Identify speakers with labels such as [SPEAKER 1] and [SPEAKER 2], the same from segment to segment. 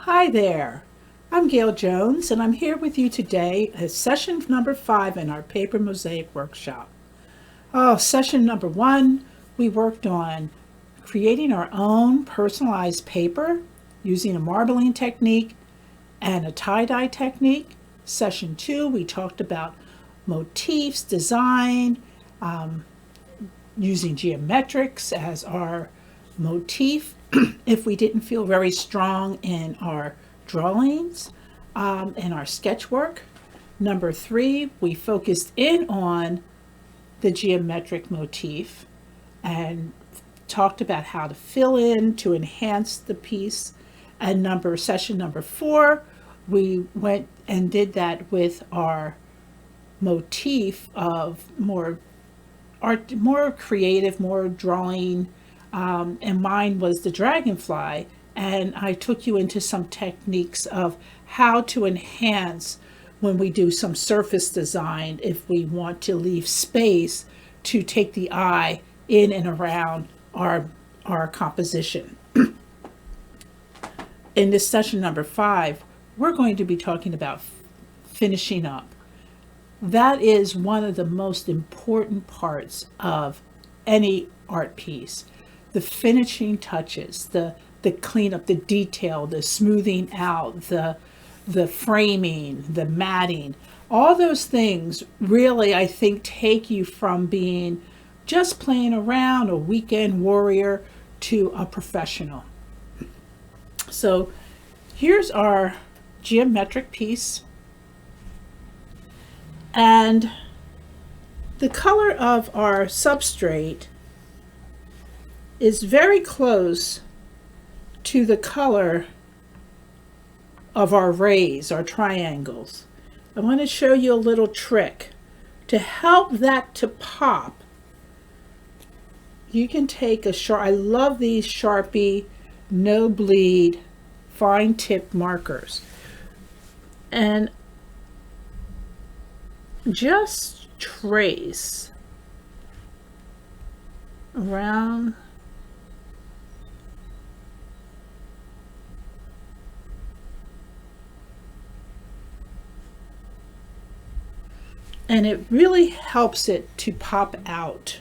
[SPEAKER 1] Hi there. I'm Gail Jones, and I'm here with you today at session number 5 in our paper mosaic workshop. Session number 1, we worked on creating our own personalized paper using a marbling technique and a tie-dye technique. Session 2, we talked about motifs, design, using geometrics as our motif if we didn't feel very strong in our drawings and our sketch work. Number 3, we focused in on the geometric motif and talked about how to fill in to enhance the piece. And session number 4, we went and did that with our motif of more art, more creative, more drawing, and mine was the dragonfly. And I took you into some techniques of how to enhance when we do some surface design if we want to leave space to take the eye in and around our composition. In this session number 5, we're going to be talking about finishing up. That is one of the most important parts of any art piece. The finishing touches, the cleanup, the detail, the smoothing out, the framing, the matting, all those things really, I think, take you from being just playing around, a weekend warrior, to a professional. So here's our geometric piece. And the color of our substrate is very close to the color of our rays, our triangles. I want to show you a little trick. To help that to pop, you can take I love these Sharpie no bleed fine tip markers, and just trace around and it really helps it to pop out.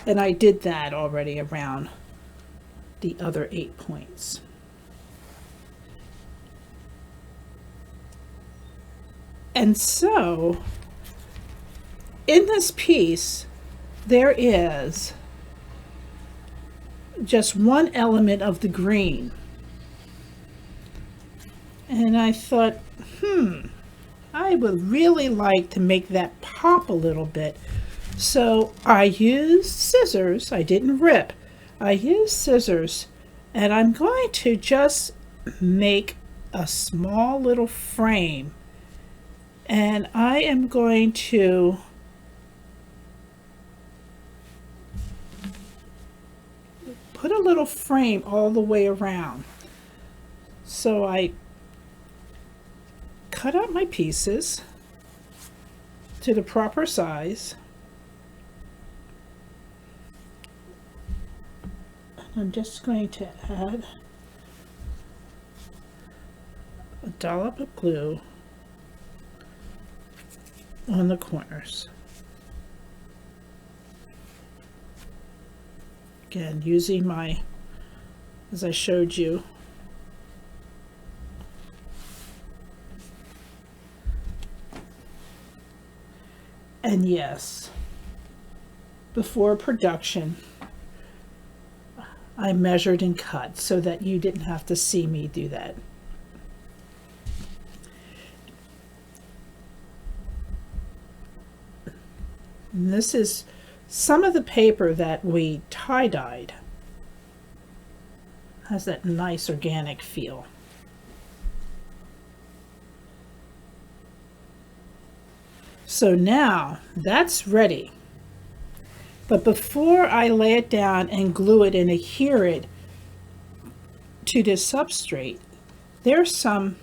[SPEAKER 1] And I did that already around the other 8 points. And so in this piece, there is just one element of the green. And I thought, I would really like to make that pop a little bit. So I used scissors. I didn't rip. I used scissors, and I'm going to just make a small little frame. And I am going to put a little frame all the way around. So I cut out my pieces to the proper size. I'm just going to add a dollop of glue on the corners. Again, using as I showed you, and yes, before production, I measured and cut so that you didn't have to see me do that. And this is some of the paper that we tie-dyed. Has that nice organic feel. So now that's ready. But before I lay it down and glue it and adhere it to this substrate, there's some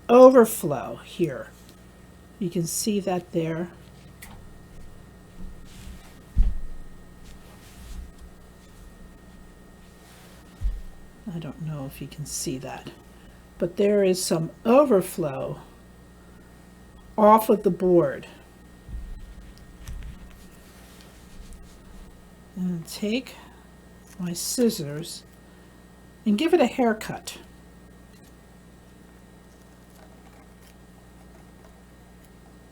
[SPEAKER 1] overflow here. You can see that there. I don't know if you can see that, but there is some overflow off of the board. And take my scissors and give it a haircut.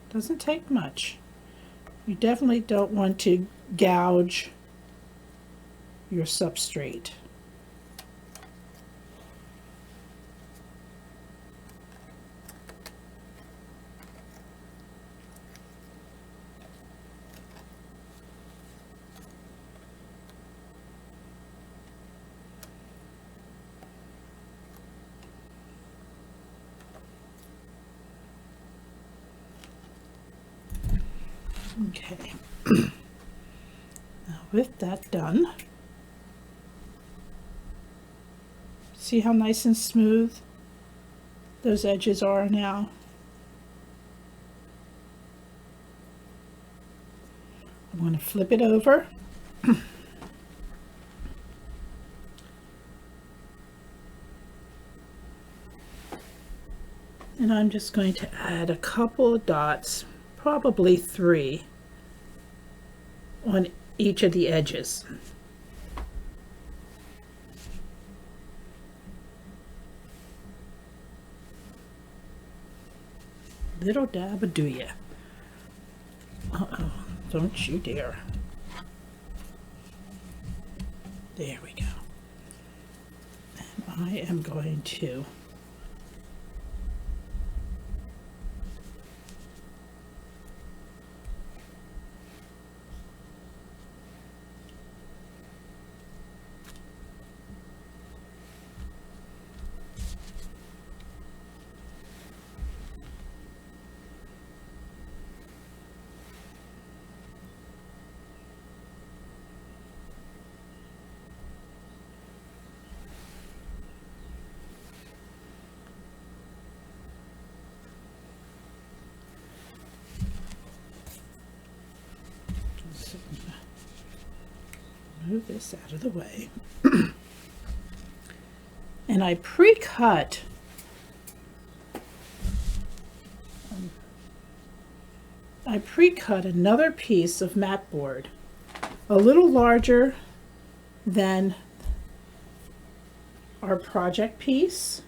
[SPEAKER 1] Doesn't take much. You definitely don't want to gouge your substrate. Okay. Now with that done, see how nice and smooth those edges are now? I'm going to flip it over. And I'm just going to add a couple of dots, probably 3, on each of the edges. Little dab of do ya. Uh-oh, don't you dare. There we go. And I am going to move this out of the way. And I pre-cut another piece of mat board, a little larger than our project piece.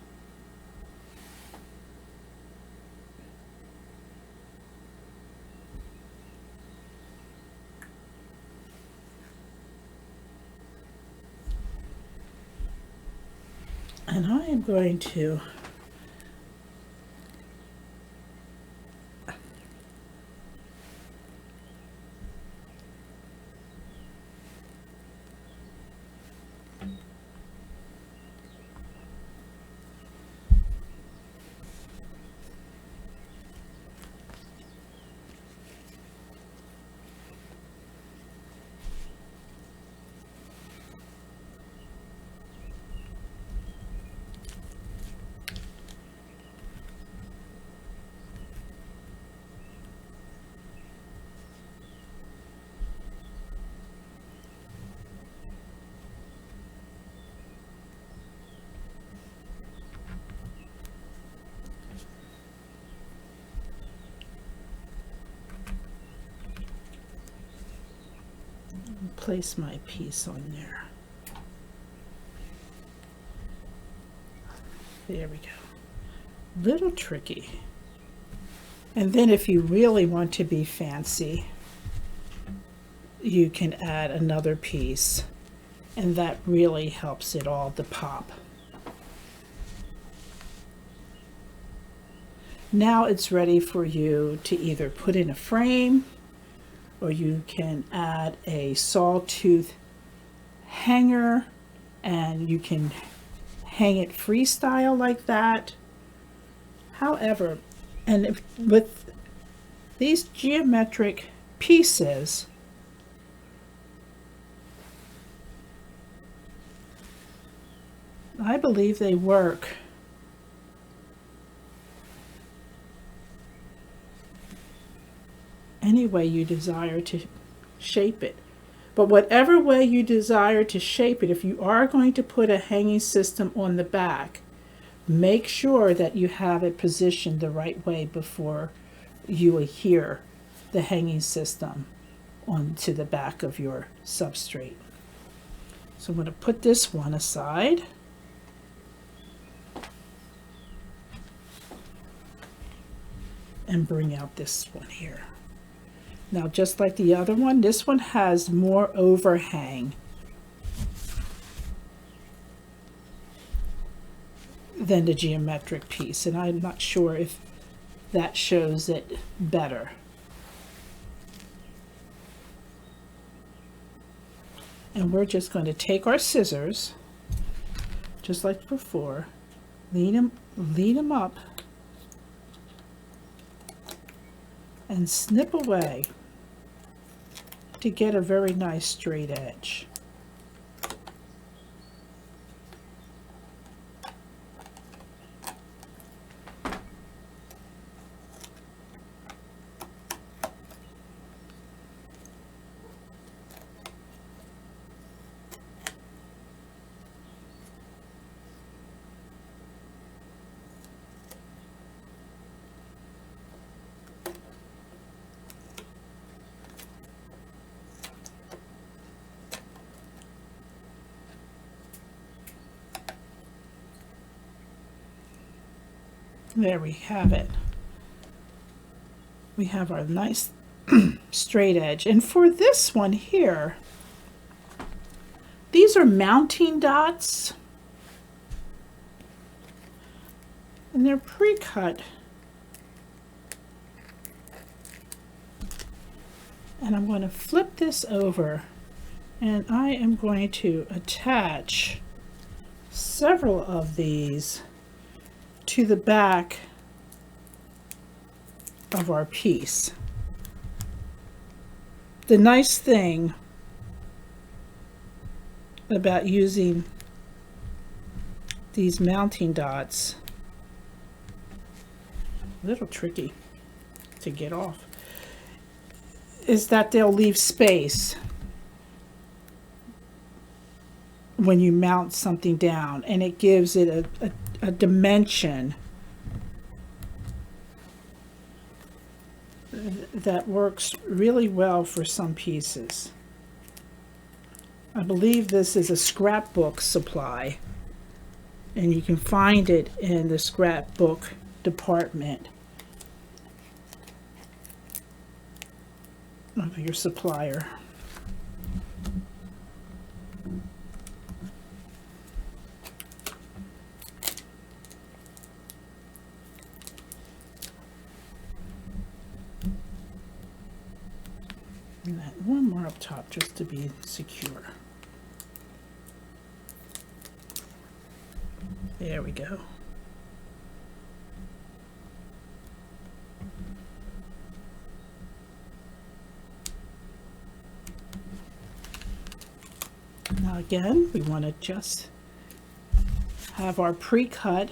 [SPEAKER 1] And I am going to place my piece on there. There we go. Little tricky. And then if you really want to be fancy, you can add another piece, and that really helps it all to pop. Now it's ready for you to either put in a frame, or you can add a sawtooth hanger and you can hang it freestyle like that. However, with these geometric pieces, I believe they work any way you desire to shape it. But whatever way you desire to shape it, if you are going to put a hanging system on the back, make sure that you have it positioned the right way before you adhere the hanging system onto the back of your substrate. So I'm going to put this one aside. And bring out this one here. Now, just like the other one, this one has more overhang than the geometric piece, and I'm not sure if that shows it better. And we're just going to take our scissors, just like before, lead them up, and snip away to get a very nice straight edge. There we have it. We have our nice straight edge. And for this one here, these are mounting dots. And they're pre-cut. And I'm going to flip this over, and I am going to attach several of these to the back of our piece. The nice thing about using these mounting dots, a little tricky to get off, is that they'll leave space when you mount something down, and it gives it a dimension that works really well for some pieces. I believe this is a scrapbook supply, and you can find it in the scrapbook department of your supplier. And then one more up top just to be secure. There we go. Now again, we want to just have our pre-cut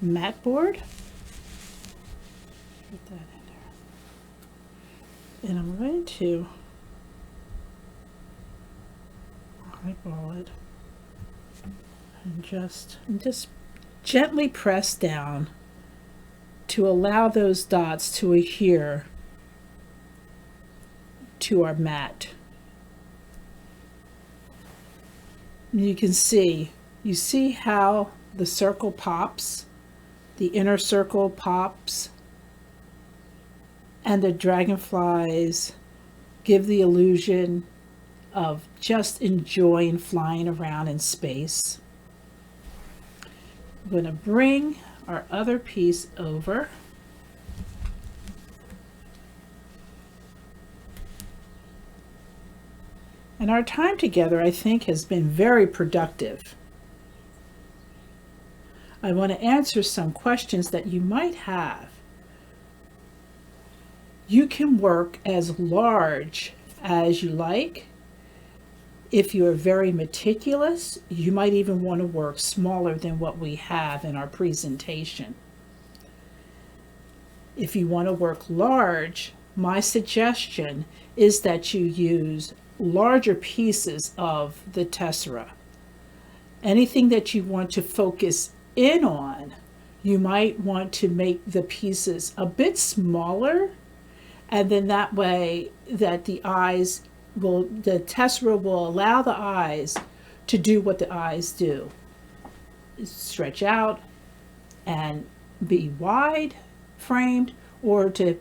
[SPEAKER 1] mat board. Put that in there. And I'm going to eyeball it and just gently press down to allow those dots to adhere to our mat. You can see, you see how the circle pops, the inner circle pops, and the dragonflies give the illusion of just enjoying flying around in space. I'm going to bring our other piece over. And our time together, I think, has been very productive. I want to answer some questions that you might have. You can work as large as you like. If you're very meticulous, you might even want to work smaller than what we have in our presentation. If you want to work large, my suggestion is that you use larger pieces of the tessera. Anything that you want to focus in on, you might want to make the pieces a bit smaller, and then that way that the tessera will allow the eyes to do what the eyes do. Stretch out and be wide framed, or to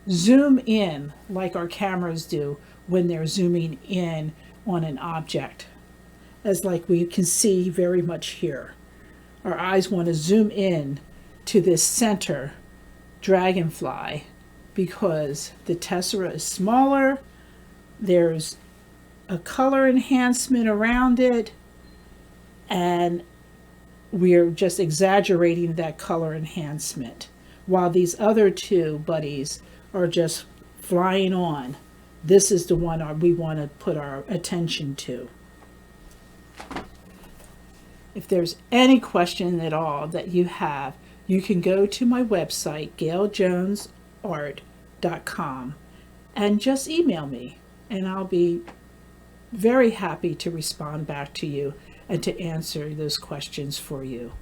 [SPEAKER 1] zoom in like our cameras do when they're zooming in on an object, as like we can see very much here. Our eyes want to zoom in to this center dragonfly because the tessera is smaller, there's a color enhancement around it, and we're just exaggerating that color enhancement, while these other two buddies are just flying on. This is the one we want to put our attention to. If there's any question at all that you have, you can go to my website, gailjonesart.com, and just email me, and I'll be very happy to respond back to you and to answer those questions for you.